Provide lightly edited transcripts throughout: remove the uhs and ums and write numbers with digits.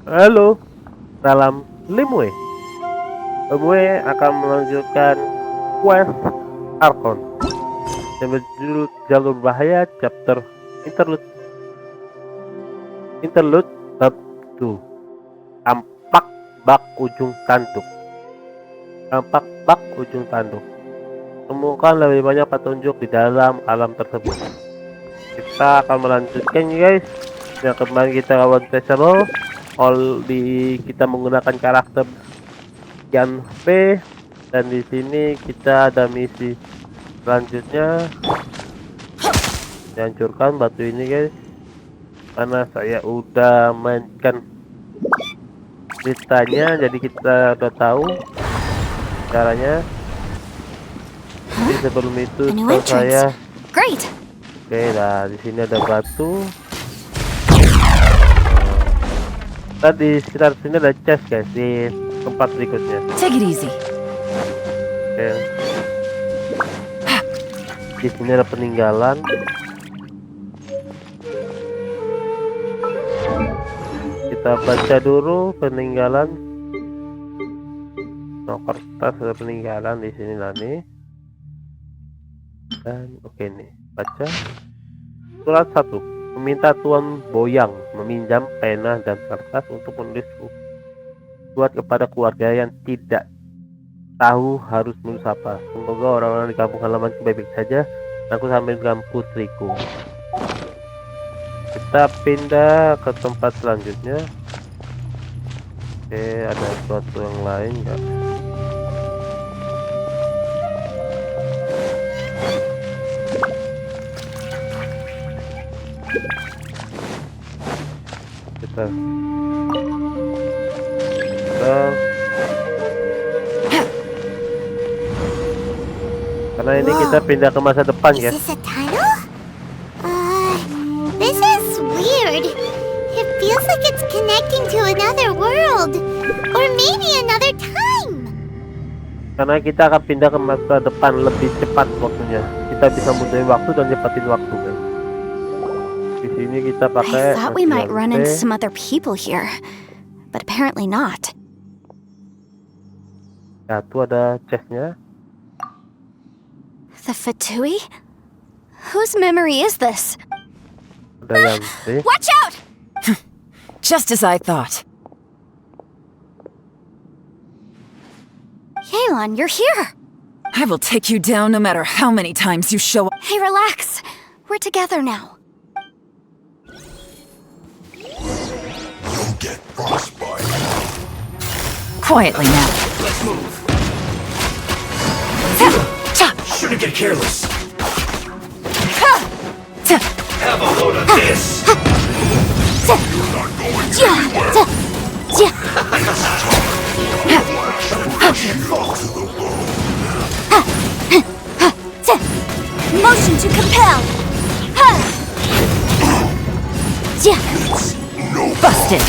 Halo, salam Lemue. Lemue akan melanjutkan quest Archon yang berjudul Jalur Bahaya Chapter Interlude Bab 2. Tampak bak ujung tanduk. Temukan lebih banyak petunjuk di dalam alam tersebut. Kita akan melanjutkan guys. Yang kemarin kita lawan Tesero, kita menggunakan karakter P, dan di sini kita ada misi selanjutnya, hancurkan batu ini guys, karena saya udah mainkan ceritanya, jadi kita udah tahu caranya. Jadi sebelum itu saya oke, nah di sini ada batu. Tadi sekitar sini ada chest guys di tempat berikutnya. Take it easy. Oke. Di sini ada peninggalan. Kita baca dulu peninggalan. No, kertas ada peninggalan di sini nih. Dan oke nih, baca. Surat 1. Meminta Tuan Boyang meminjam pena dan kertas untuk menulis surat kepada keluarga yang tidak tahu harus menulis apa. Semoga orang-orang di kampung halaman baik-baik saja. Aku sampai dengan putriku. Kita pindah ke tempat selanjutnya. Oke, ada sesuatu yang lain enggak? Kita karena ini kita pindah ke masa depan ya. Is this a tunnel? This is weird. It feels like it's connecting to another world, or maybe another time. Karena kita akan pindah ke masa depan lebih cepat waktunya. Kita bisa mundurin waktu dan cepatin waktu guys. Di sini kita pakai. I thought we might run into some other people here, but apparently not. Ya, tuh ada chestnya. The Fatui? Whose memory is this? Ada yang Watch out! Just as I thought. Yelan, you're here. I will take you down no matter how many times you show up. Hey, relax. We're together now. You'll get frostbite. Quietly now. Let's move. Shouldn't get careless. Have a load of this. You're not going anywhere. Motion to compel. No Busted.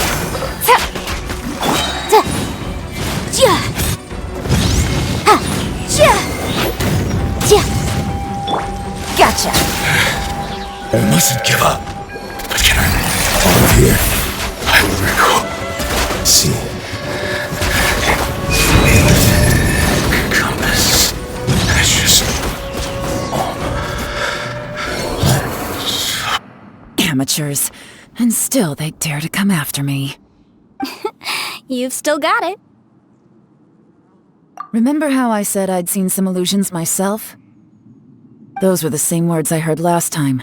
Gotcha. I mustn't give up. But can I? Over here. I will recall. See. Compass. Ashes. Amateurs. And still they dare to come after me. You've still got it. Remember how I said I'd seen some illusions myself? Those were the same words I heard last time.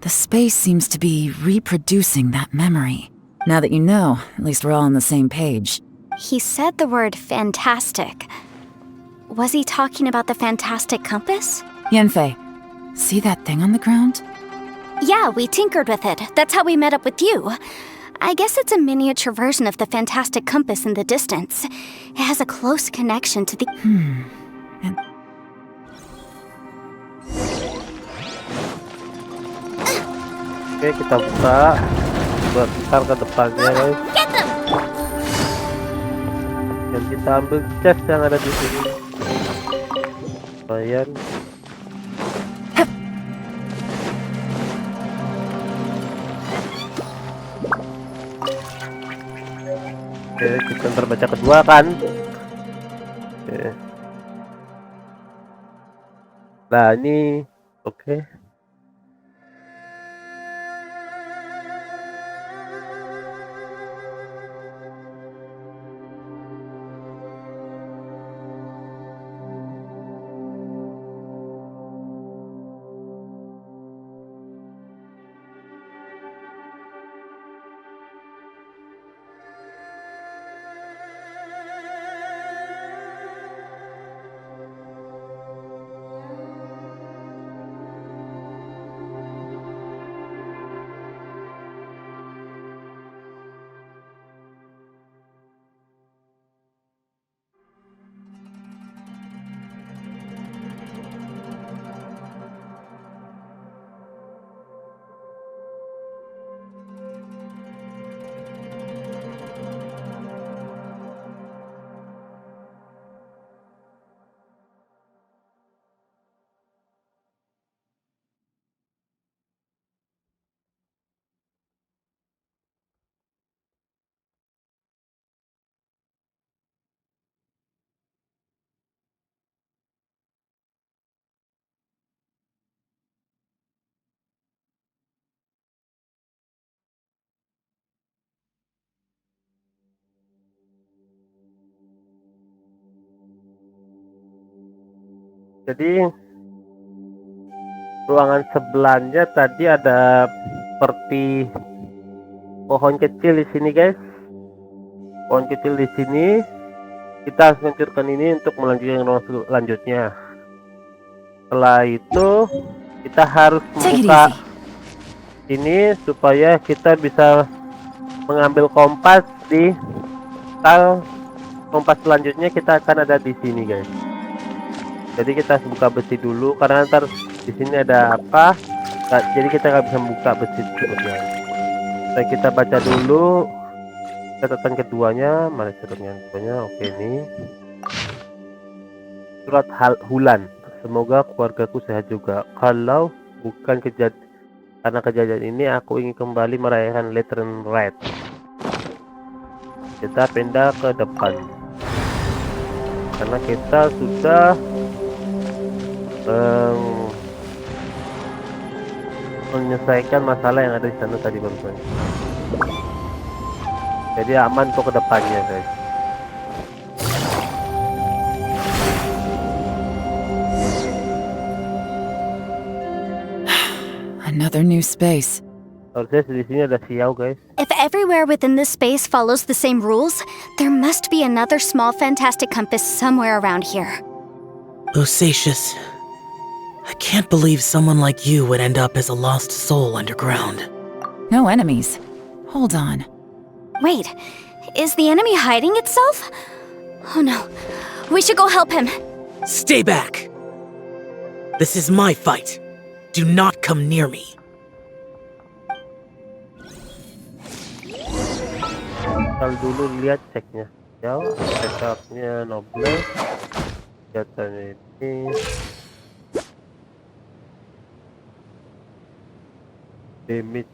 The space seems to be reproducing that memory. Now that you know, at least we're all on the same page. He said the word fantastic. Was he talking about the fantastic compass? Yanfei, see that thing on the ground? Yeah, we tinkered with it. That's how we met up with you. I guess it's a miniature version of the fantastic compass in the distance. It has a close connection to the... Oke, kita buka buat ntar ke depannya guys. Get them! Dan kita ambil chest yang ada di sini. Lumayan. Oke, kita terbaca kedua kan. Oke. Nah ini oke. Jadi ruangan sebelahnya tadi ada seperti pohon kecil di sini guys. Pohon kecil di sini. Kita harus mencurkan ini untuk melanjutkan ruang selanjutnya. Setelah itu kita harus membuka ini supaya kita bisa mengambil kompas di kompas selanjutnya. Kita akan ada di sini guys. Jadi kita harus buka besi dulu karena ntar di sini ada apa? Jadi kita nggak bisa buka besi sebetulnya. Dan kita baca dulu catatan keduanya. Mana catatan keduanya? Oke, ini surat Hulan. Semoga keluargaku sehat juga. Kalau bukan karena kejadian ini, aku ingin kembali merayakan Lantern Rite. Kita pindah ke depan karena kita sudah menyelesaikan masalah yang ada di sana tadi barusan. Jadi aman untuk kedepannya guys. Another new space. Harusnya di sini ada Xiao guys. If everywhere within this space follows the same rules, there must be another small fantastic compass somewhere around here. Bosacious. I can't believe someone like you would end up as a lost soul underground. No enemies. Hold on. Wait, is the enemy hiding itself? Oh no, we should go help him. Stay back! This is my fight. Do not come near me. Kalau dulu lihat ceknya Xiao, setupnya noble, senjatanya ini. Damage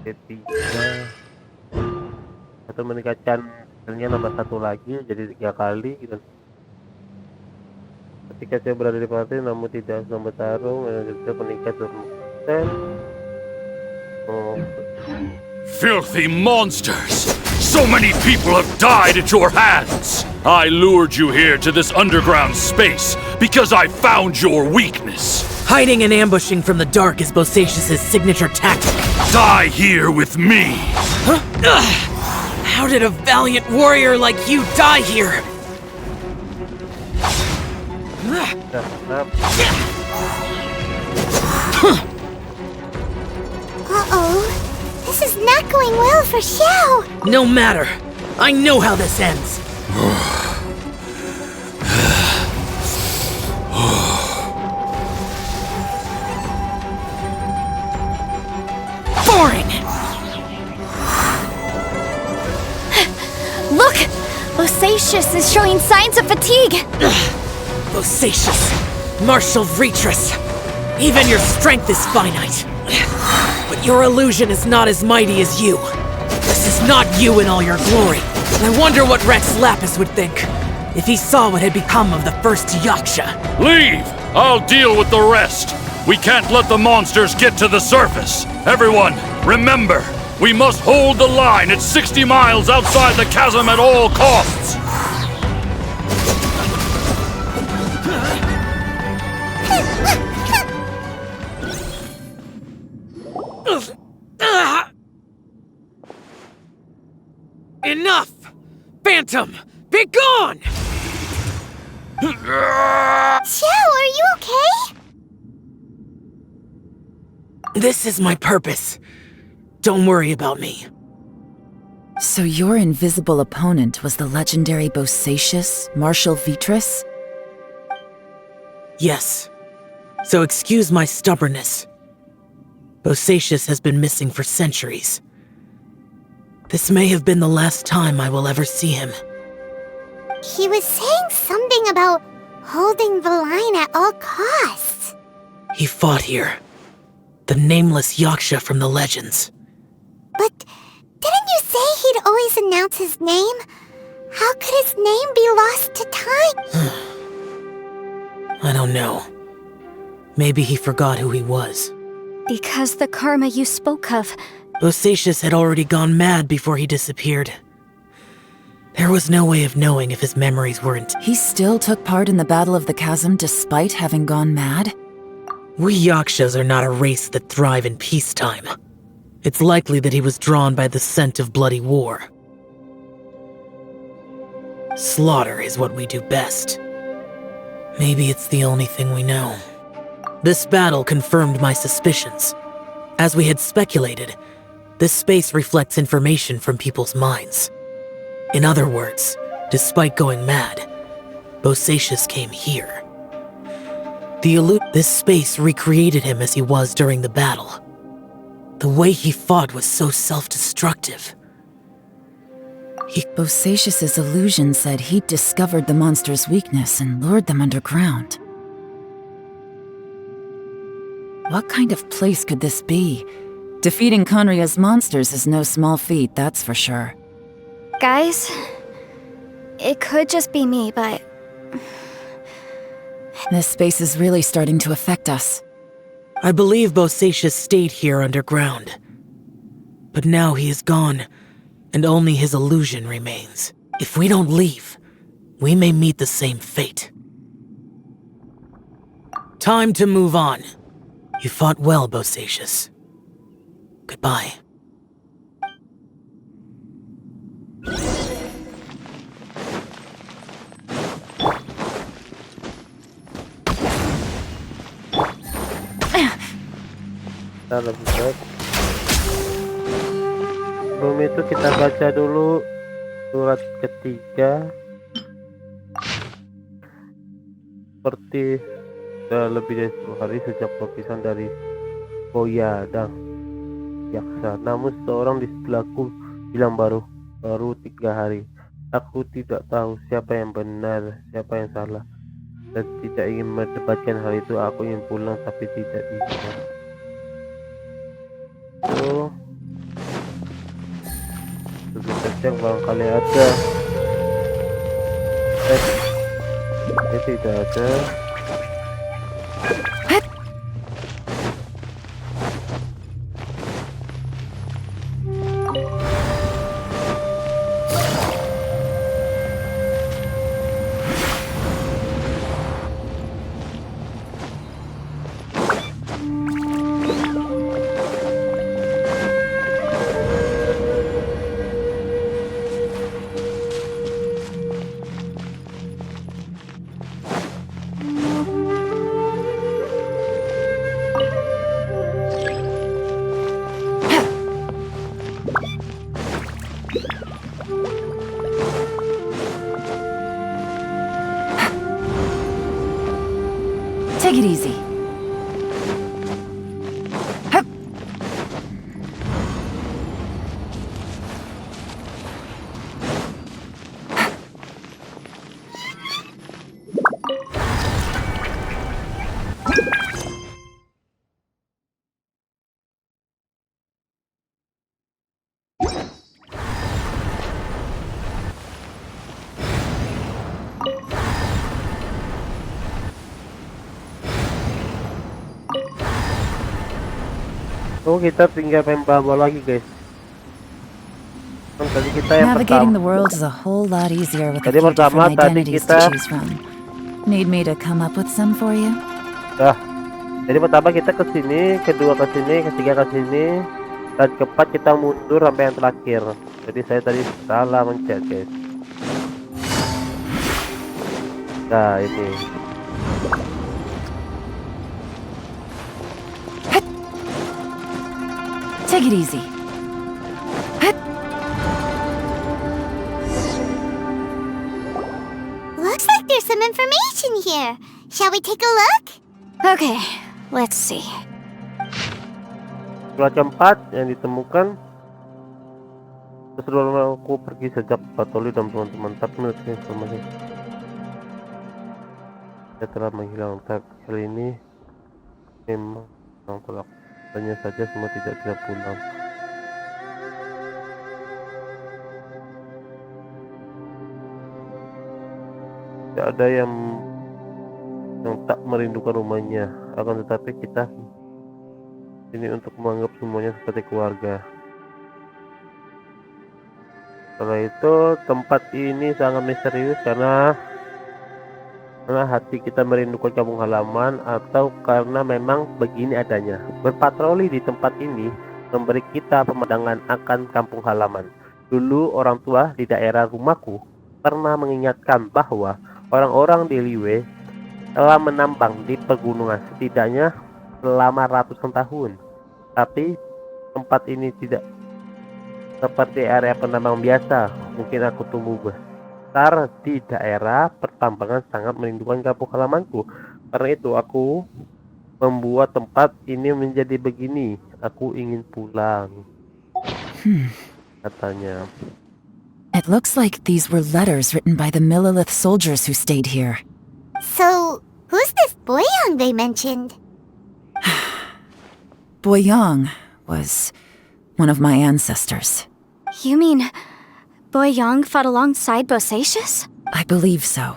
ketiga atau meningkatkan skillnya nambah 1 lagi jadi 3 kali gitu. Ketika saya berada di partai namun tidak sedang bertarung, juga meningkat 20%. Filthy monsters! So many people have died at your hands! I lured you here to this underground space because I found your weakness. Hiding and ambushing from the dark is Bosacious's signature tactic. Die here with me! Huh? How did a valiant warrior like you die here? Uh-oh. This is not going well for Xiao. No matter. I know how this ends. Boring! Look! Bosacious is showing signs of fatigue. Bosacious. Martial Retreat. Even your strength is finite. But your illusion is not as mighty as you. This is not you in all your glory. I wonder what Rex Lapis would think if he saw what had become of the first Yaksha. Leave! I'll deal with the rest. We can't let the monsters get to the surface. Everyone, remember, we must hold the line at 60 miles outside the chasm at all costs. Enough! Phantom, be gone! Xiao, are you okay? This is my purpose. Don't worry about me. So your invisible opponent was the legendary Bosacius, Marshal Vitris? Yes. So excuse my stubbornness. Bosacius has been missing for centuries. This may have been the last time I will ever see him. He was saying something about holding the line at all costs. He fought here. The nameless Yaksha from the legends. But didn't you say he'd always announce his name? How could his name be lost to time? I don't know. Maybe he forgot who he was. Because the karma you spoke of. Bosacius had already gone mad before he disappeared. There was no way of knowing if his memories weren't. He still took part in the Battle of the Chasm despite having gone mad? We Yakshas are not a race that thrive in peacetime. It's likely that he was drawn by the scent of bloody war. Slaughter is what we do best. Maybe it's the only thing we know. This battle confirmed my suspicions. As we had speculated, this space reflects information from people's minds. In other words, despite going mad, Bosacius came here. This space recreated him as he was during the battle. The way he fought was so self-destructive. Bosacius's illusion said he'd discovered the monster's weakness and lured them underground. What kind of place could this be? Defeating Conria's monsters is no small feat, that's for sure. Guys, it could just be me, but This space is really starting to affect us. I believe Bosacius stayed here underground. But now he is gone, and only his illusion remains. If we don't leave, we may meet the same fate. Time to move on. You fought well, Bosacius. Goodbye. Kita lebih baik. Sebelum itu kita baca dulu surat ketiga. Seperti sudah lebih dari 10 hari sejak perpisahan dari Boya dan Yaksa. Namun seorang di sebelahku bilang baru 3 hari. Aku tidak tahu siapa yang benar, siapa yang salah, dan tidak ingin mendebatkan hal itu. Aku ingin pulang tapi tidak bisa. Kita cek barangkali ada. Tidak ada. Take it easy. Hup. Oh, kita tinggal main bawah lagi, guys. Kan tadi kita yang Navigating the pertama. world is a whole lot easier with a Tadi few pertama, different tadi identities kita- to choose from. Need me to come up with some for you? Nah, jadi pertama kita ke sini, kedua ke sini, ketiga ke sini, dan keempat kita mundur sampai yang terakhir. Jadi saya tadi salah mencet, guys. Nah, ini. Take it easy. Looks like there's some information here. Shall we take a look? Okay, let's see. Setelah keempat yang ditemukan, setelah aku pergi sejak patroli dan teman-teman, tapi menurut informasi saya telah menghilang. Kali ini memang tolak. Hanya saja semua tidak bisa pulang. Tidak ada yang tak merindukan rumahnya, akan tetapi kita ini untuk menganggap semuanya seperti keluarga. Setelah itu, tempat ini sangat misterius karena hati kita merindukan kampung halaman, atau karena memang begini adanya. Berpatroli di tempat ini memberi kita pemandangan akan kampung halaman. Dulu orang tua di daerah rumahku pernah mengingatkan bahwa orang-orang di Lemue telah menambang di pegunungan setidaknya selama ratusan tahun. Tapi tempat ini tidak seperti area penambang biasa. Mungkin aku tumbuh besar di daerah pertambangan, sangat merindukan kampung halamanku. Karena itu aku membuat tempat ini menjadi begini. Aku ingin pulang, katanya. It looks like these were letters written by the Millelith soldiers who stayed here. So, who's this Boyang they mentioned? Boyang was one of my ancestors. You mean Boyang fought alongside Bosacius? I believe so.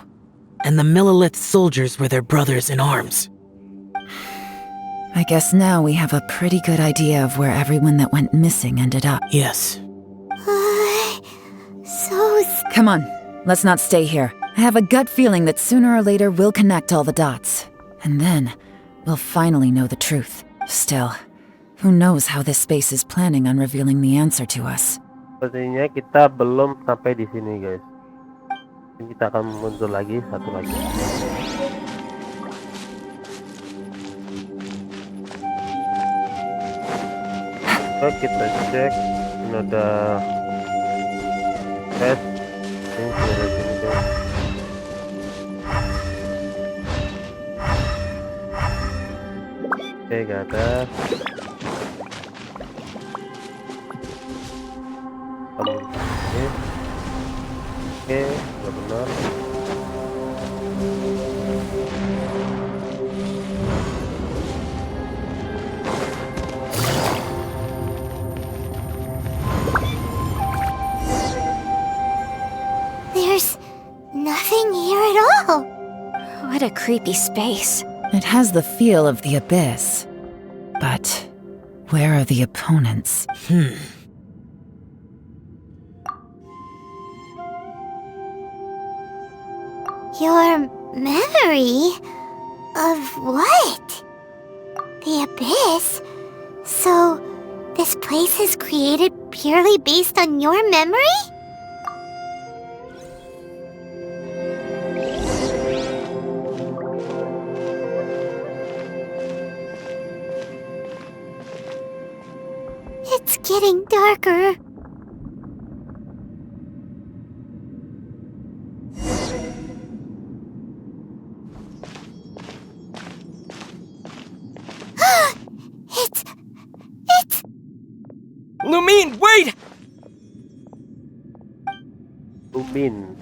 And the Millelith soldiers were their brothers in arms. I guess now we have a pretty good idea of where everyone that went missing ended up. Yes. Come on, let's not stay here. I have a gut feeling that sooner or later we'll connect all the dots. And then, we'll finally know the truth. Still, who knows how this space is planning on revealing the answer to us. Sepertinya kita belum sampai di sini, guys. Kita akan mundur lagi, satu lagi. Oke, kita cek. Ini ada tes. Ini sudah sini, guys. Oke, gak ada. Oke, udah benar. There's nothing here at all. What a creepy space. It has the feel of the abyss. But where are the opponents? Your memory? Of what? The abyss? So, this place is created purely based on your memory? It's getting darker. It's... Lumine, wait! Lumin.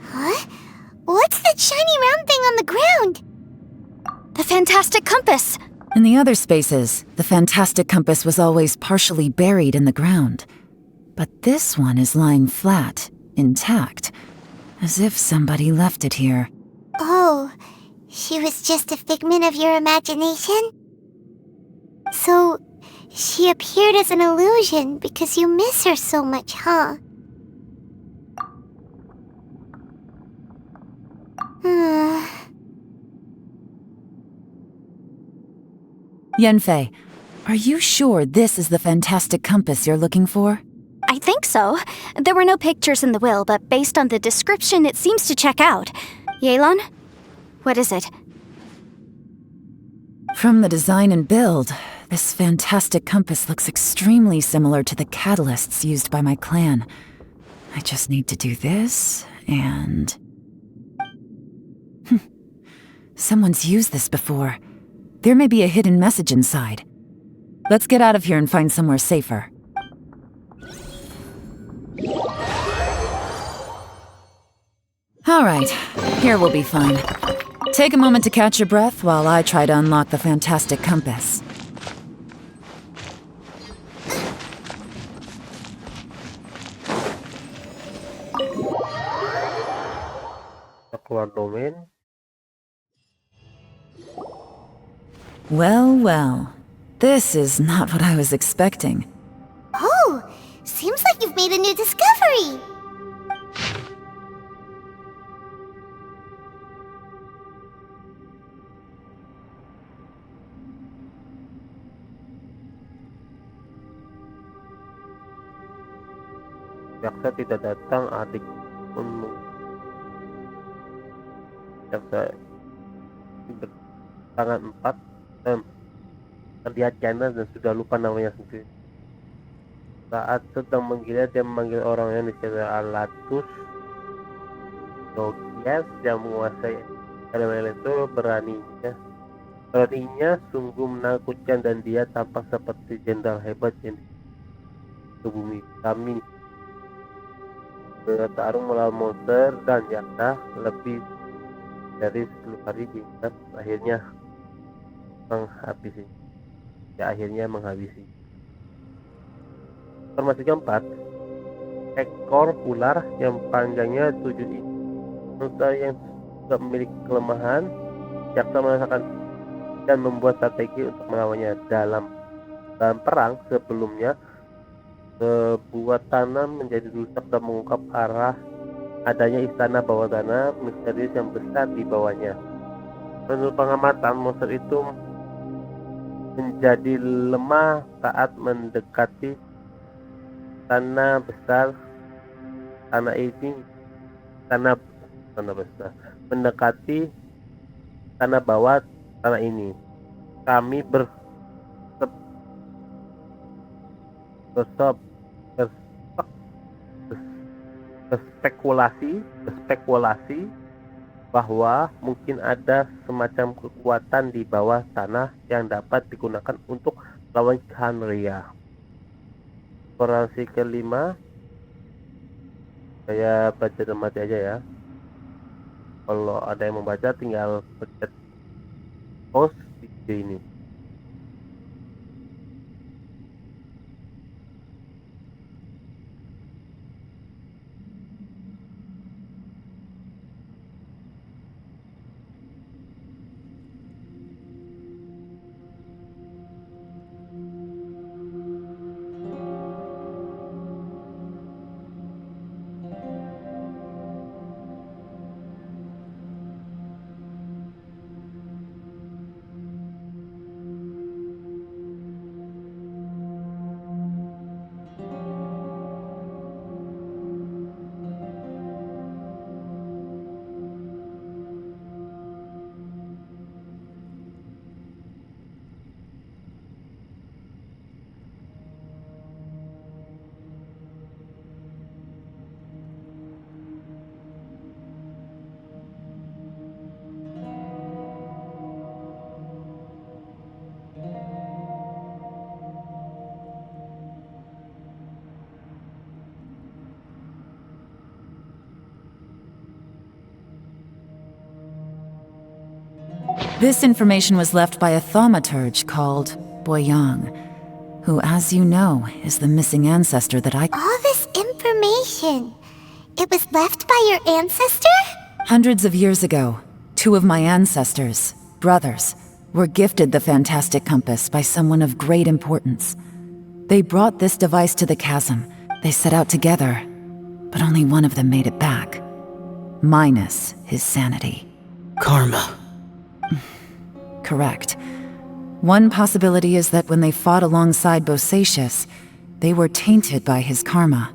Huh? What's that shiny round thing on the ground? The fantastic compass. In the other spaces, the fantastic compass was always partially buried in the ground. But this one is lying flat, intact. as if somebody left it here. Oh, she was just a figment of your imagination? So, she appeared as an illusion because you miss her so much, huh? Yanfei, are you sure this is the fantastic compass you're looking for? I think so. There were no pictures in the will, but based on the description, it seems to check out. Yelan? What is it? From the design and build, this fantastic compass looks extremely similar to the catalysts used by my clan. I just need to do this, and... Someone's used this before. There may be a hidden message inside. Let's get out of here and find somewhere safer. Alright, here we'll be fine. Take a moment to catch your breath while I try to unlock the fantastic compass. Keluar domain. Well, well. This is not what I was expecting. Oh, seems like you've made a new discovery! Yaksa tidak datang, adik pun Yaksa bertangan 4 terlihat ganas dan sudah lupa namanya sendiri. Saat sedang menggila, dia memanggil orang yang disebut Alatus Nogias yang menguasai elemen itu. Beraninya sungguh menakutkan dan dia tampak seperti jenderal hebat yang ke bumi kami. Bertarung melawan monster dan Yaksa lebih dari 10 hari diingat akhirnya menghabisi. Informasi keempat, ekor ular yang panjangnya 7 inci. Monster yang tidak memiliki kelemahan. Yaksa merasakan dan membuat strategi untuk melawannya. Dalam perang sebelumnya, sebuah tanah menjadi rusak dan mengungkap arah adanya istana bawah tanah misterius yang besar di bawahnya. Menurut pengamatan, monster itu menjadi lemah saat mendekati tanah besar. Mendekati tanah bawah tanah ini. Kami berspekulasi bahwa mungkin ada semacam kekuatan di bawah tanah yang dapat digunakan untuk melawan Khanria. Informasi kelima, saya baca dan mati aja ya. Kalau ada yang membaca tinggal pencet pause di video ini. This information was left by a thaumaturge called Boyang, who, as you know, is the missing ancestor that I... All this information. It was left by your ancestor? Hundreds of years ago, two of my ancestors, brothers, were gifted the fantastic compass by someone of great importance. They brought this device to the chasm. They set out together, but only one of them made it back. Minus his sanity. Karma. Correct. One possibility is that when they fought alongside Bosacius, they were tainted by his karma.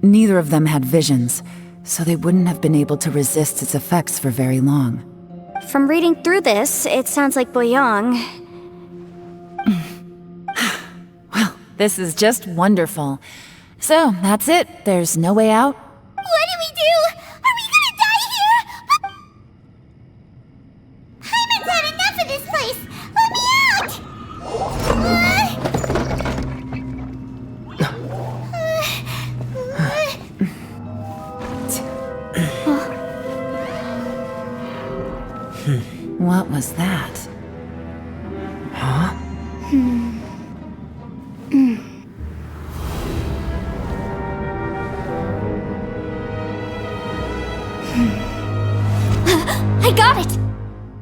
Neither of them had visions, so they wouldn't have been able to resist its effects for very long. From reading through this, it sounds like Boyang. Well, this is just wonderful. So, that's it. There's no way out? What do we do? Are we gonna die here? Hyman's had enough of this place! Let me out! What was that? Huh? I got it!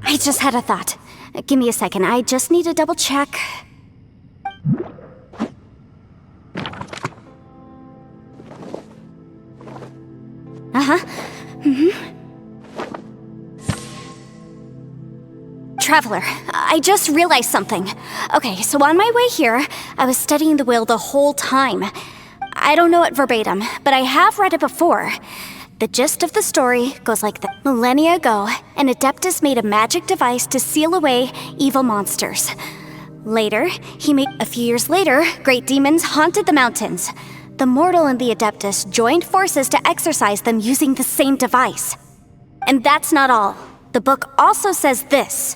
I just had a thought. Give me a second, I just need to double check. Traveler, I just realized something. Okay, so on my way here, I was studying the will the whole time. I don't know it verbatim, but I have read it before. The gist of the story goes like this. Millennia ago, an Adeptus made a magic device to seal away evil monsters. Later, a few years later, great demons haunted the mountains. The mortal and the Adeptus joined forces to exorcise them using the same device. And that's not all. The book also says this.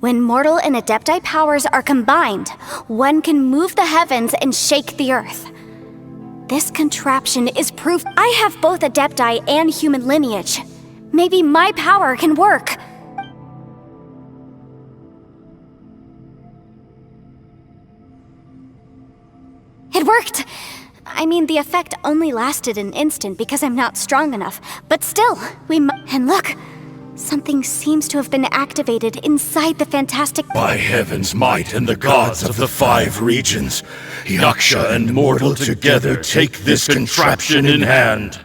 When mortal and Adepti powers are combined, one can move the heavens and shake the earth. This contraption is proof I have both Adepti and human lineage. Maybe my power can work. It worked! I mean, the effect only lasted an instant because I'm not strong enough, but still, and look! Something seems to have been activated inside the fantastic— By heaven's might and the gods of the 5 regions, Yaksa and mortal together take this contraption in hand.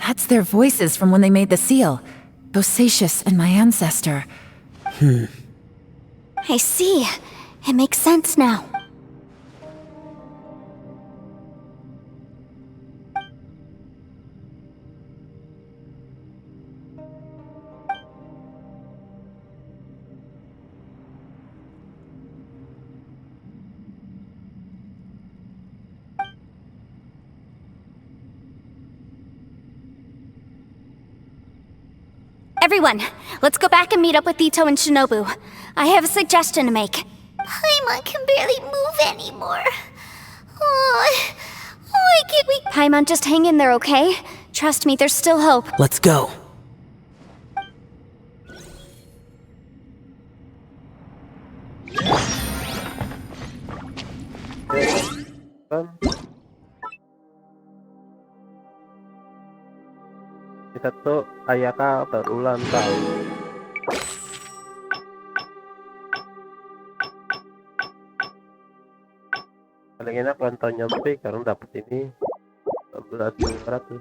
That's their voices from when they made the seal. Bosacius and my ancestor. I see. It makes sense now. Everyone, let's go back and meet up with Ito and Shinobu. I have a suggestion to make. Paimon can barely move anymore. Why can't we— Paimon, just hang in there, okay? Trust me, there's still hope. Let's go. Satu Ayaka berulang tahun. Paling enak nonton nyampe karena dapat ini 11.500.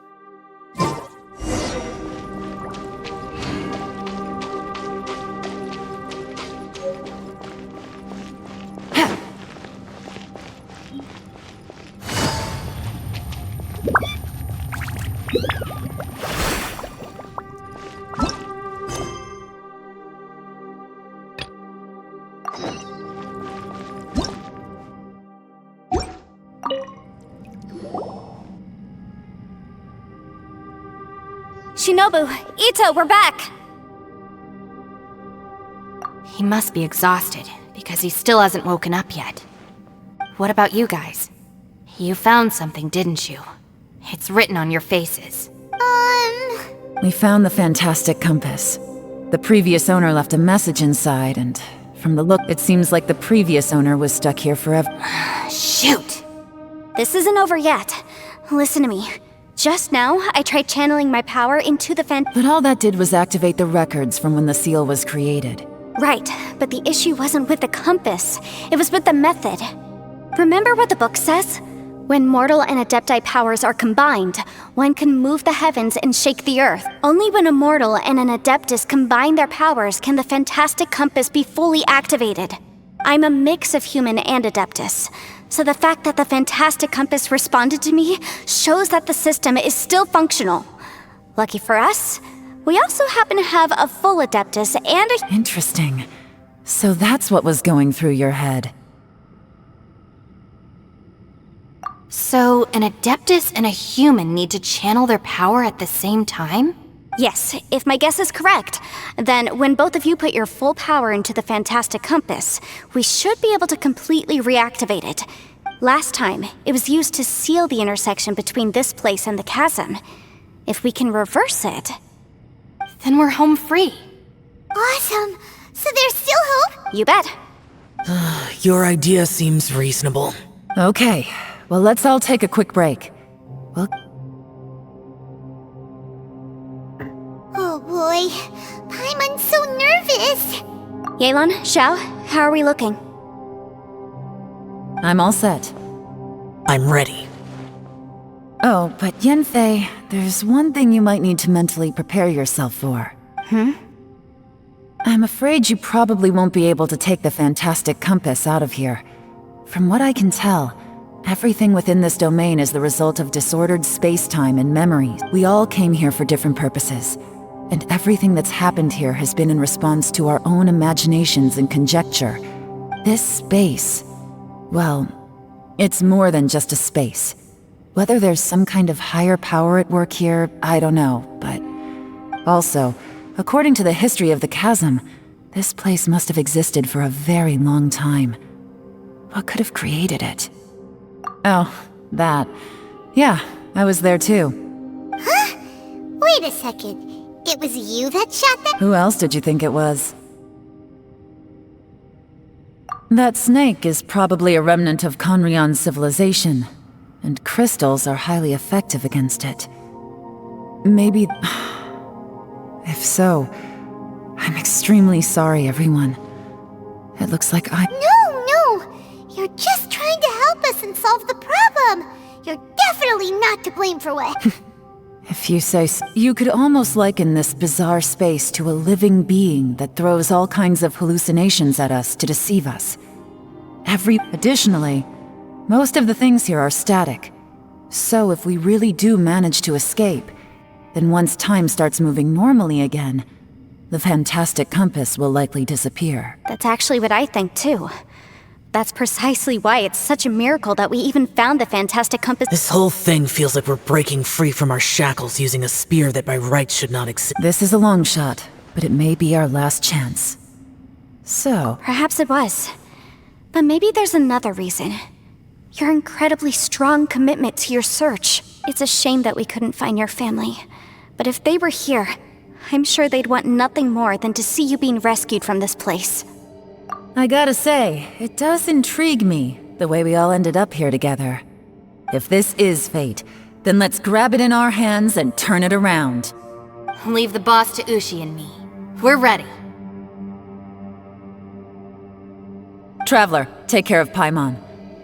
Shinobu, Ito, we're back! He must be exhausted, because he still hasn't woken up yet. What about you guys? You found something, didn't you? It's written on your faces. We found the fantastic compass. The previous owner left a message inside, and from the look, it seems like the previous owner was stuck here forever. Shoot! This isn't over yet. Listen to me. Just now, I tried channeling my power into the But all that did was activate the records from when the seal was created. Right, but the issue wasn't with the compass. It was with the method. Remember what the book says? When mortal and adepti powers are combined, one can move the heavens and shake the earth. Only when a mortal and an adeptus combine their powers can the fantastic compass be fully activated. I'm a mix of human and adeptus, so the fact that the fantastic compass responded to me shows that the system is still functional. Lucky for us, we also happen to have a full adeptus and a... Interesting. So that's what was going through your head. So, an adeptus and a human need to channel their power at the same time? Yes, if my guess is correct, then when both of you put your full power into the fantastic compass, we should be able to completely reactivate it. Last time, it was used to seal the intersection between this place and the chasm. If we can reverse it... Then we're home free. Awesome! So there's still hope? You bet. Your idea seems reasonable. Okay, well, let's all take a quick break. Well, Oh boy, Paimon's so nervous! Yelan, Xiao, how are we looking? I'm all set. I'm ready. Oh, but Yanfei, there's one thing you might need to mentally prepare yourself for. I'm afraid you probably won't be able to take the fantastic compass out of here. From what I can tell, everything within this domain is the result of disordered space-time and memories. We all came here for different purposes, and everything that's happened here has been in response to our own imaginations and conjecture. This space, well, it's more than just a space. Whether there's some kind of higher power at work here, I don't know, but... Also, according to the history of the chasm, this place must have existed for a very long time. What could have created it? Oh, that. Yeah, I was there too. Huh? Wait a second. It was you that shot that? Who else did you think it was? That snake is probably a remnant of Conrion's civilization, and crystals are highly effective against it. Maybe... If so, I'm extremely sorry, everyone. It looks like I... No! You're just trying to help us and solve the problem! You're definitely not to blame for what... If you say so. You could almost liken this bizarre space to a living being that throws all kinds of hallucinations at us to deceive us. Additionally, most of the things here are static. So if we really do manage to escape, then once time starts moving normally again, the fantastic compass will likely disappear. That's actually what I think too. That's precisely why it's such a miracle that we even found the fantastic compass. This whole thing feels like we're breaking free from our shackles using a spear that by rights should not exist. This is a long shot, but it may be our last chance. So... Perhaps it was. But maybe there's another reason. Your incredibly strong commitment to your search. It's a shame that we couldn't find your family. But if they were here, I'm sure they'd want nothing more than to see you being rescued from this place. I gotta say, it does intrigue me, the way we all ended up here together. If this is fate, then let's grab it in our hands and turn it around. Leave the boss to Ushi and me. We're ready. Traveler, take care of Paimon.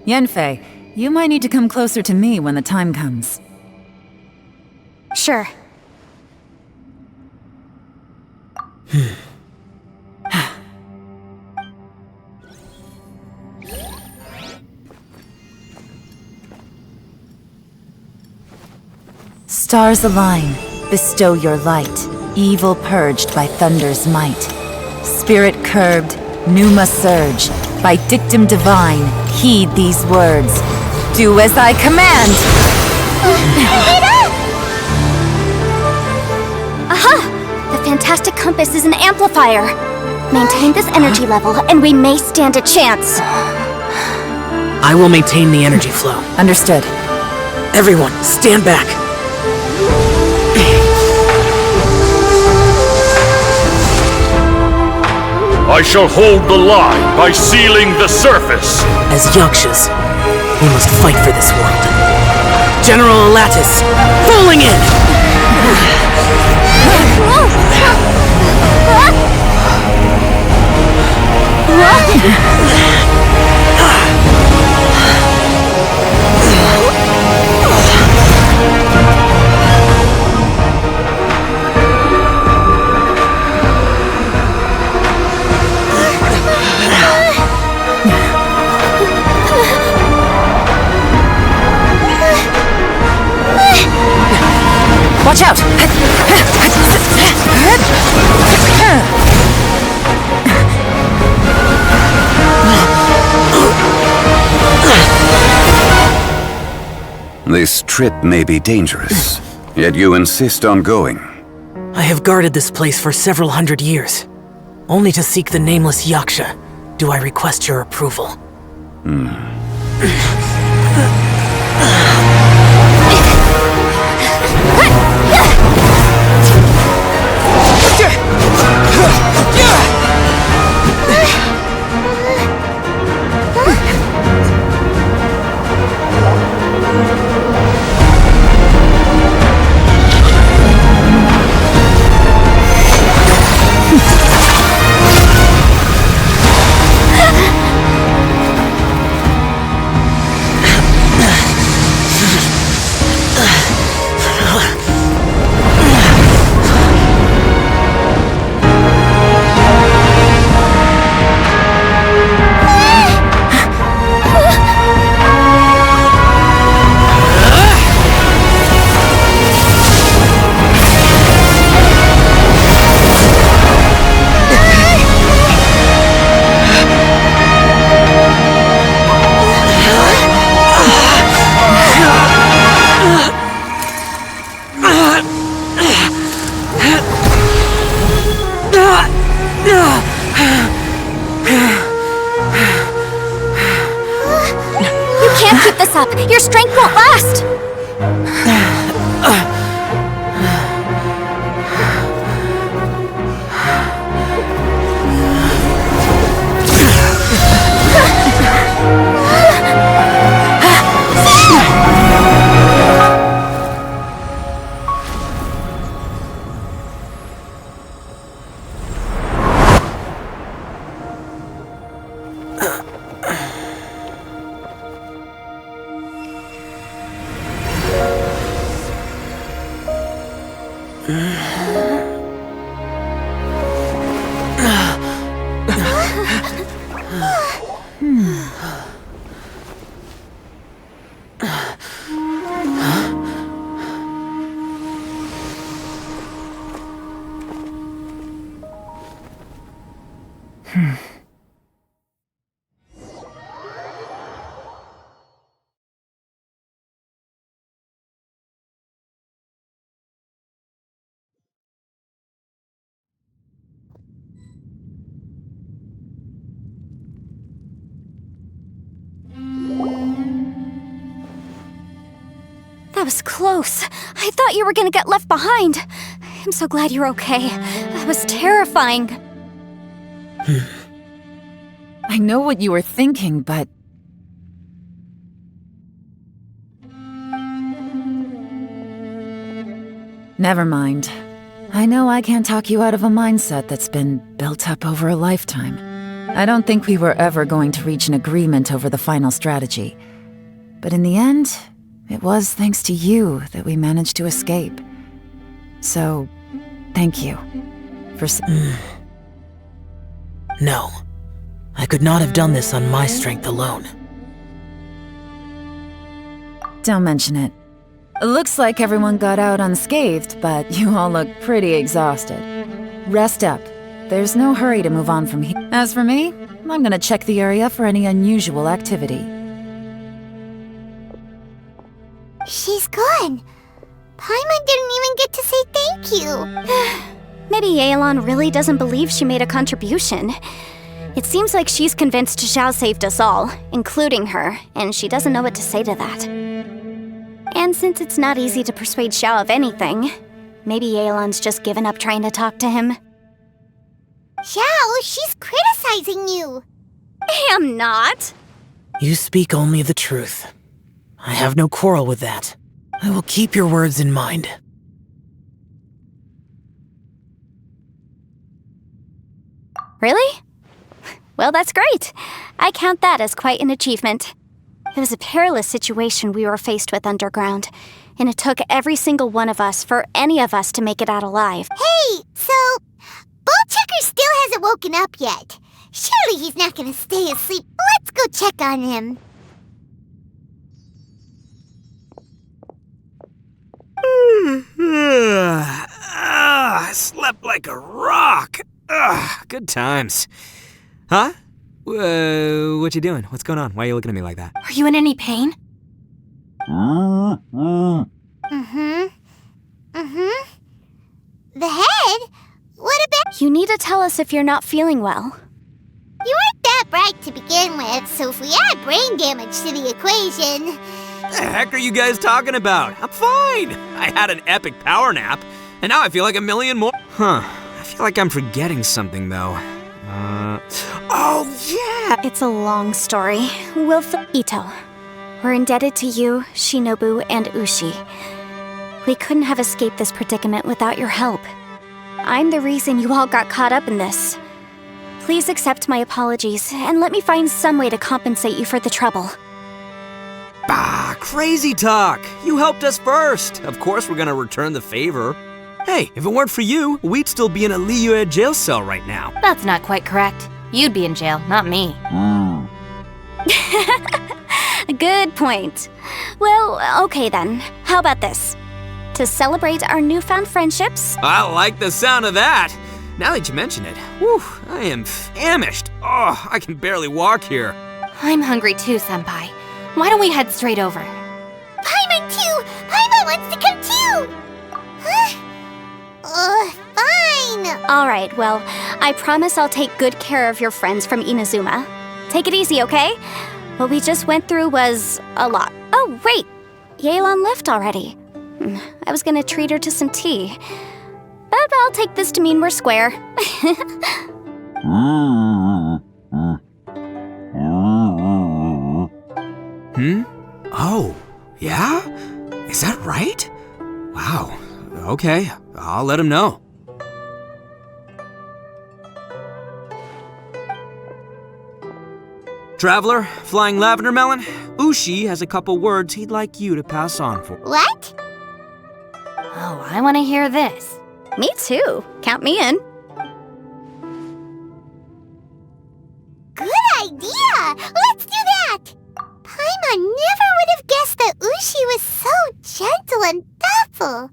Yanfei, you might need to come closer to me when the time comes. Sure. Stars align, bestow your light, evil purged by thunder's might. Spirit curbed, pneuma surge, by dictum divine, heed these words. Do as I command! Aha! The fantastic compass is an amplifier. Maintain this energy level and we may stand a chance. I will maintain the energy flow. Understood. Everyone, stand back! I shall hold the line by sealing the surface. As Yakshas, we must fight for this world. General Lattice, falling in! Watch out! This trip may be dangerous, yet you insist on going. I have guarded this place for several hundred years. Only to seek the nameless Yaksa do I request your approval. Your strength won't last! That was close. I thought you were gonna get left behind. I'm so glad you're okay. That was terrifying. I know what you were thinking, but... Never mind. I know I can't talk you out of a mindset that's been built up over a lifetime. I don't think we were ever going to reach an agreement over the final strategy. But in the end, it was thanks to you that we managed to escape. So, thank you for... No. I could not have done this on my strength alone. Don't mention it. Looks like everyone got out unscathed, but you all look pretty exhausted. Rest up. There's no hurry to move on from here. As for me, I'm gonna check the area for any unusual activity. She's gone. Paimon didn't even get to say thank you. Maybe Yelan really doesn't believe she made a contribution. It seems like she's convinced Xiao saved us all, including her, and she doesn't know what to say to that. And since it's not easy to persuade Xiao of anything, maybe Yelan's just given up trying to talk to him. Xiao, she's criticizing you. I'm not. You speak only the truth. I have no quarrel with that. I will keep your words in mind. Really? Well, that's great. I count that as quite an achievement. It was a perilous situation we were faced with underground, and it took every single one of us for any of us to make it out alive. Hey, so Ballchecker still hasn't woken up yet. Surely he's not gonna stay asleep. Let's go check on him. I slept like a rock. Good times. Huh? What you doing? What's going on? Why are you looking at me like that? Are you in any pain? The head? What about... You need to tell us if you're not feeling well. You weren't that bright to begin with, so if we add brain damage to the equation... What the heck are you guys talking about? I'm fine. I had an epic power nap, and now I feel like a million more. Huh. I feel like I'm forgetting something, though. Oh, yeah! It's a long story. Ito. We're indebted to you, Shinobu, and Ushi. We couldn't have escaped this predicament without your help. I'm the reason you all got caught up in this. Please accept my apologies, and let me find some way to compensate you for the trouble. Bah, crazy talk. You helped us first. Of course we're gonna return the favor. Hey, if it weren't for you, we'd still be in a Lemue jail cell right now. That's not quite correct. You'd be in jail, not me. Good point. Well, okay then. How about this? To celebrate our newfound friendships... I like the sound of that. Now that you mention it, whew, I am famished. Oh, I can barely walk here. I'm hungry too, Senpai. Why don't we head straight over? Paimon too! Paimon wants to come too! Fine! Alright, well, I promise I'll take good care of your friends from Inazuma. Take it easy, okay? What we just went through was a lot. Oh, wait! Yelan left already. I was gonna treat her to some tea. But I'll take this to mean we're square. Oh, yeah? Is that right? Wow. Okay, I'll let him know. Traveler, Flying Lavender Melon, Ushi has a couple words he'd like you to pass on for. What? Oh, I want to hear this. Me too. Count me in. Good idea! Let's do that! Paimon never would have guessed that Ushi was so gentle and thoughtful.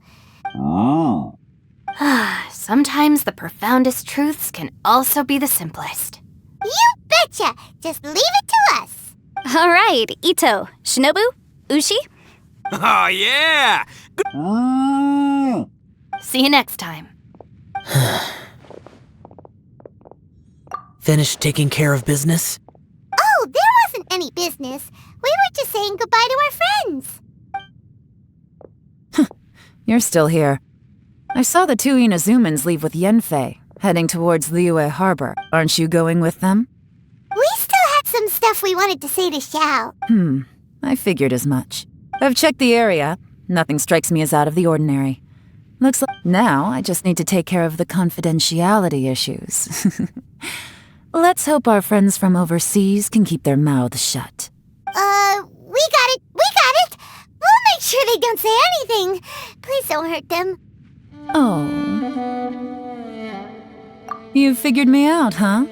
Sometimes the profoundest truths can also be the simplest. You betcha! Just leave it to us. Alright, Ito, Shinobu, Ushi. Oh, yeah! See you next time. Finished taking care of business? Oh, there wasn't any business. We were just saying goodbye to our friends. You're still here. I saw the two Inazumans leave with Yenfei, heading towards Liyue Harbor. Aren't you going with them? We still had some stuff we wanted to say to Xiao. I figured as much. I've checked the area. Nothing strikes me as out of the ordinary. Looks like now I just need to take care of the confidentiality issues. Let's hope our friends from overseas can keep their mouths shut. We got it! We'll make sure they don't say anything. Please don't hurt them. Oh. You figured me out, huh?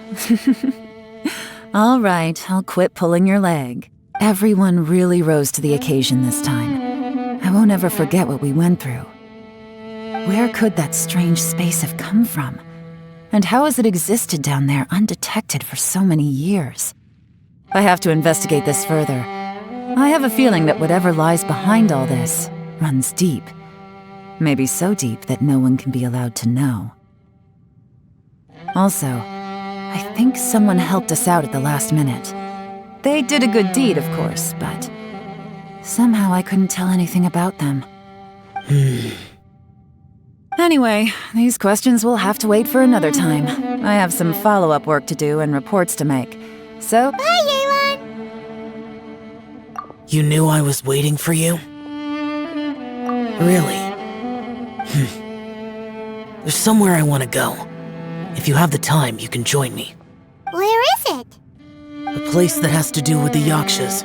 All right, I'll quit pulling your leg. Everyone really rose to the occasion this time. I won't ever forget what we went through. Where could that strange space have come from? And how has it existed down there undetected for so many years? I have to investigate this further. I have a feeling that whatever lies behind all this runs deep. Maybe so deep that no one can be allowed to know. Also, I think someone helped us out at the last minute. They did a good deed, of course, but somehow I couldn't tell anything about them. Anyway, these questions will have to wait for another time. I have some follow-up work to do and reports to make. So... Bye, Yelan! You knew I was waiting for you? Really? There's somewhere I want to go. If you have the time, you can join me. Where is it? A place that has to do with the Yakshas.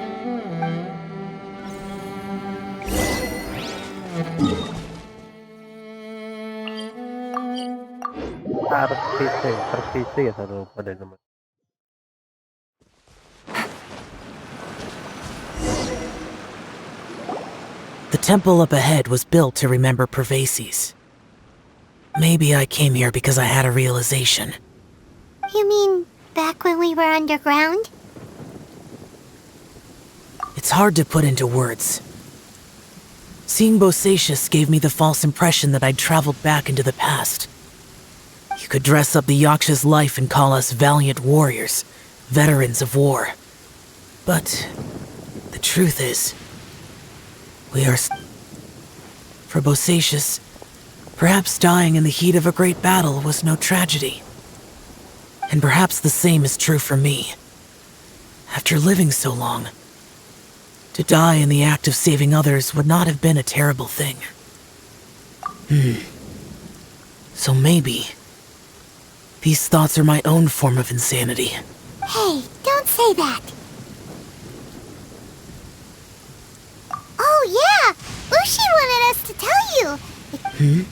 Archon ya satu pada nama. The temple up ahead was built to remember Pervases. Maybe I came here because I had a realization. You mean back when we were underground? It's hard to put into words. Seeing Bosacius gave me the false impression that I'd traveled back into the past. You could dress up the Yaksha's life and call us valiant warriors, veterans of war. But the truth is, we are... For Bosacius, perhaps dying in the heat of a great battle was no tragedy. And perhaps the same is true for me. After living so long, to die in the act of saving others would not have been a terrible thing. So maybe these thoughts are my own form of insanity. Hey, don't say that. Oh yeah, Ushi wanted us to tell you.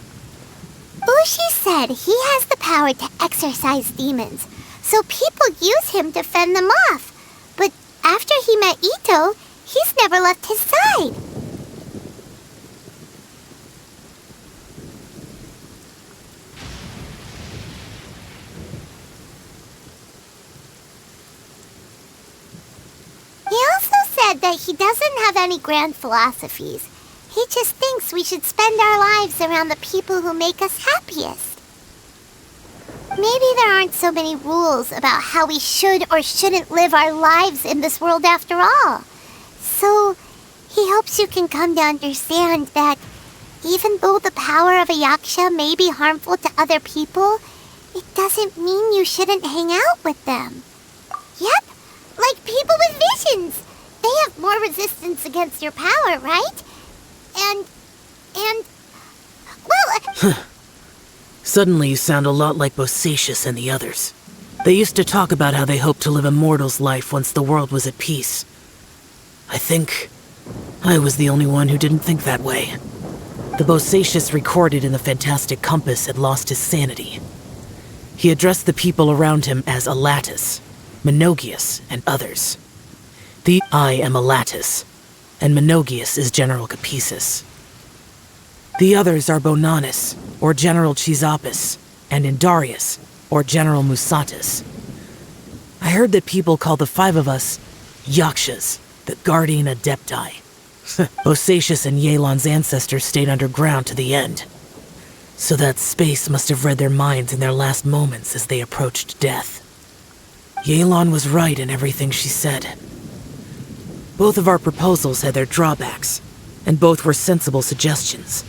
Ushi said he has the power to exorcise demons, so people use him to fend them off. But after he met Ito, he's never left his side. He also said that he doesn't have any grand philosophies. He just thinks we should spend our lives around the people who make us happiest. Maybe there aren't so many rules about how we should or shouldn't live our lives in this world after all. So, he hopes you can come to understand that even though the power of a Yaksha may be harmful to other people, it doesn't mean you shouldn't hang out with them. Yep, like people with visions. They have more resistance against your power, right? Well... Suddenly you sound a lot like Bosacius and the others. They used to talk about how they hoped to live a mortal's life once the world was at peace. I think I was the only one who didn't think that way. The Bosacius recorded in the Fantastic Compass had lost his sanity. He addressed the people around him as Alatus, Menogius, and others. I am Alatus, and Menogius is General Capisis. The others are Bonanis, or General Chisapis, and Indarius, or General Musatis. I heard that people call the five of us Yakshas, the Guardian Adepti. Bosacius and Yelan's ancestors stayed underground to the end. So that space must have read their minds in their last moments as they approached death. Yelan was right in everything she said. Both of our proposals had their drawbacks, and both were sensible suggestions.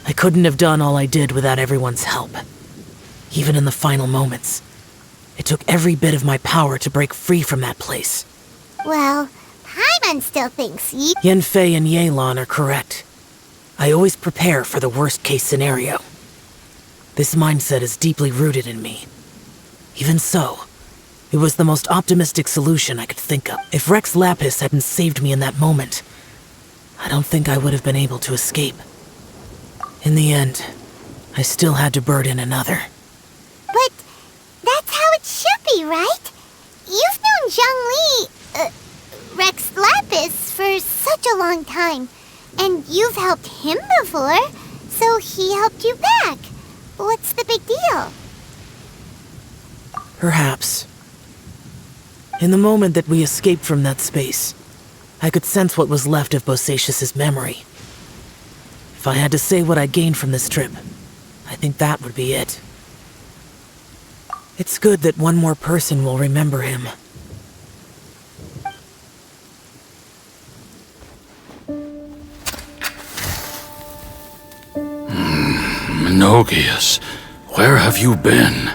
I couldn't have done all I did without everyone's help. Even in the final moments, it took every bit of my power to break free from that place. Well, Paimon still thinks you... Yanfei and Yelan are correct. I always prepare for the worst-case scenario. This mindset is deeply rooted in me. Even so, it was the most optimistic solution I could think of. If Rex Lapis hadn't saved me in that moment, I don't think I would have been able to escape. In the end, I still had to burden another. But that's how it should be, right? You've known Zhongli, Rex Lapis, for such a long time. And you've helped him before, so he helped you back. What's the big deal? Perhaps. In the moment that we escaped from that space, I could sense what was left of Bosacius's memory. If I had to say what I gained from this trip, I think that would be it. It's good that one more person will remember him. Menogius, where have you been?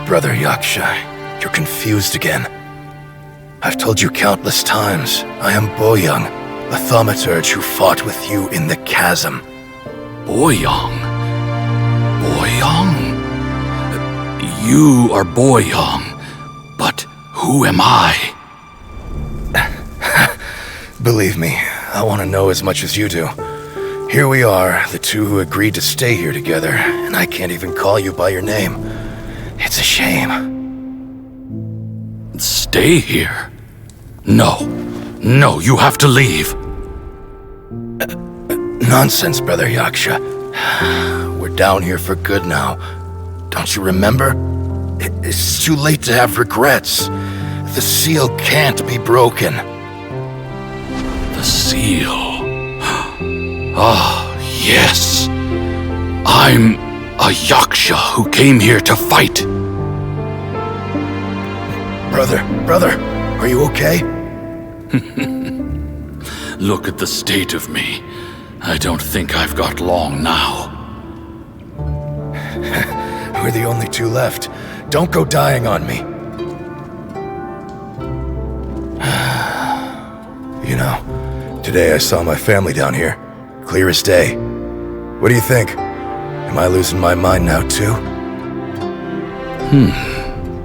Brother Yaksha, you're confused again. I've told you countless times, I am Boyoung, the thaumaturge who fought with you in the chasm. Boyang? Boyang? You are Boyang, but who am I? Believe me, I want to know as much as you do. Here we are, the two who agreed to stay here together, and I can't even call you by your name. It's a shame. Stay here? No, you have to leave. Nonsense, Brother Yaksa. We're down here for good now. Don't you remember? It's too late to have regrets. The seal can't be broken. The seal. Ah, yes. I'm a Yaksha who came here to fight. Brother, are you okay? Look at the state of me. I don't think I've got long now. We're the only two left. Don't go dying on me. You know, today I saw my family down here. Clear as day. What do you think? Am I losing my mind now too?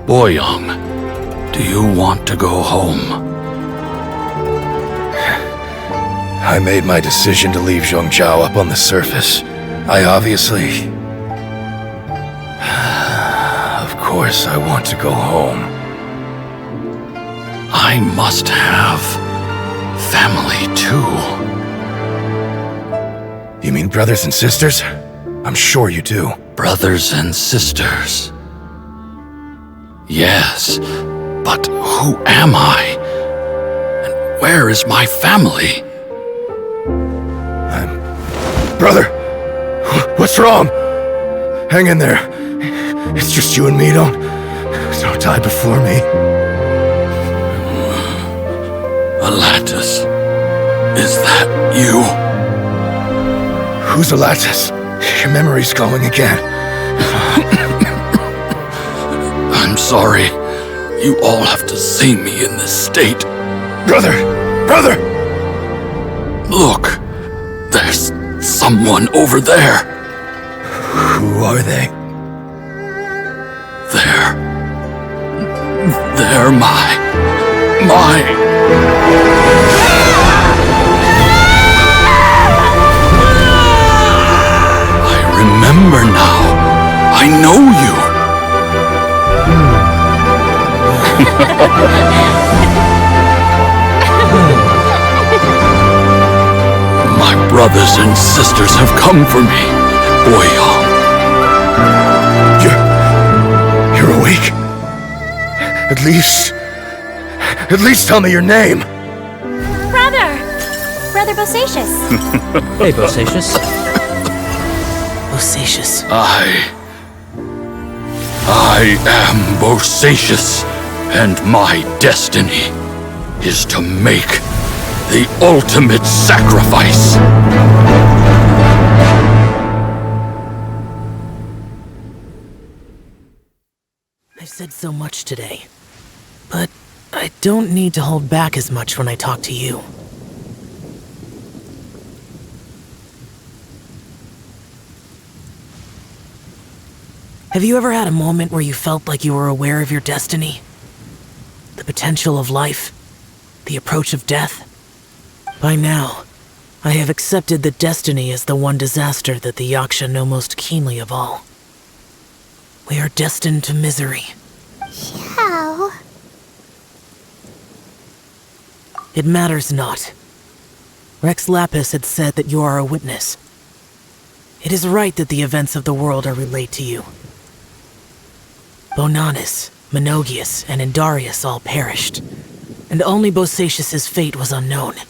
Boyang, do you want to go home? I made my decision to leave Zhongzhou up on the surface. I obviously... Of course I want to go home. I must have family too. You mean brothers and sisters? I'm sure you do. Brothers and sisters. Yes, but who am I? And where is my family? Brother! What's wrong? Hang in there. It's just you and me, don't die before me. Alatus, is that you? Who's Alatus? Your memory's going again. I'm sorry. You all have to see me in this state. Brother! Look, there's someone over there. Who are they? They're my... I remember now. I know you. My brothers and sisters have come for me, Boyang. You're awake? At least tell me your name. Brother Bosacious. Hey, Bosacious. Bosacious. I am Bosacious, and my destiny is to make the ultimate sacrifice. I've said so much today, but I don't need to hold back as much when I talk to you. Have you ever had a moment where you felt like you were aware of your destiny? The potential of life? The approach of death? By now, I have accepted that destiny is the one disaster that the Yaksha know most keenly of all. We are destined to misery. Xiao. It matters not. Rex Lapis had said that you are a witness. It is right that the events of the world are relayed to you. Bonanis, Menogius, and Indarius all perished, and only Bosacious's fate was unknown.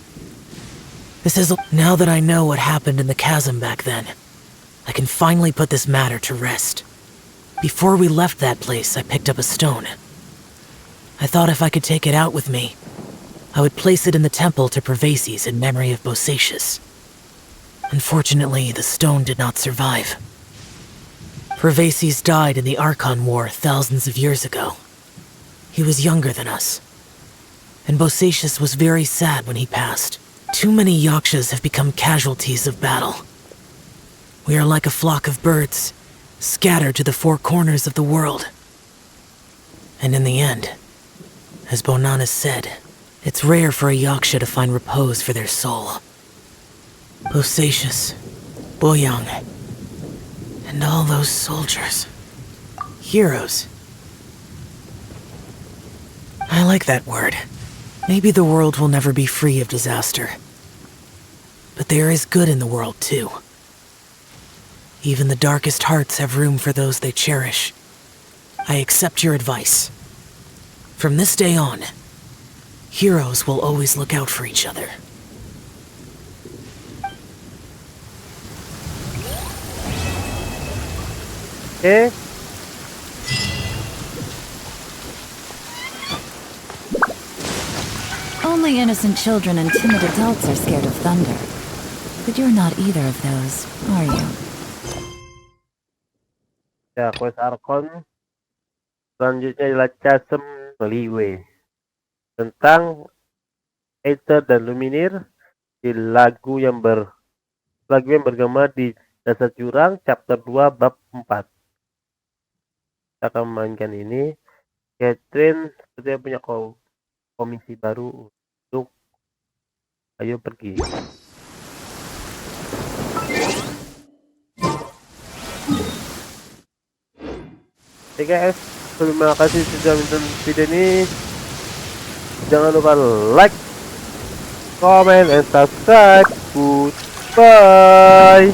Now that I know what happened in the chasm back then, I can finally put this matter to rest. Before we left that place, I picked up a stone. I thought if I could take it out with me, I would place it in the temple to Pervases in memory of Bosacious. Unfortunately, the stone did not survive. Pervases died in the Archon War thousands of years ago. He was younger than us, and Bosacious was very sad when he passed. Too many Yakshas have become casualties of battle. We are like a flock of birds, scattered to the four corners of the world. And in the end, as Bonan has said, it's rare for a Yaksha to find repose for their soul. Bosacius, Boyang, and all those soldiers. Heroes. I like that word. Maybe the world will never be free of disaster. But there is good in the world, too. Even the darkest hearts have room for those they cherish. I accept your advice. From this day on, heroes will always look out for each other. Oke. Only innocent children and timid adults are scared of thunder. But you're not either of those, are you? Ya, quest Archon. Selanjutnya adalah Chasm Lemue. Tentang Aether dan Luminir di lagu yang bergema di dasar jurang chapter 2 bab 4. Kita akan memainkan ini. Catherine sepertinya punya komisi baru untuk ayo pergi. Oke guys, terima kasih sudah menonton video ini. Jangan lupa like, comment, and subscribe. Goodbye.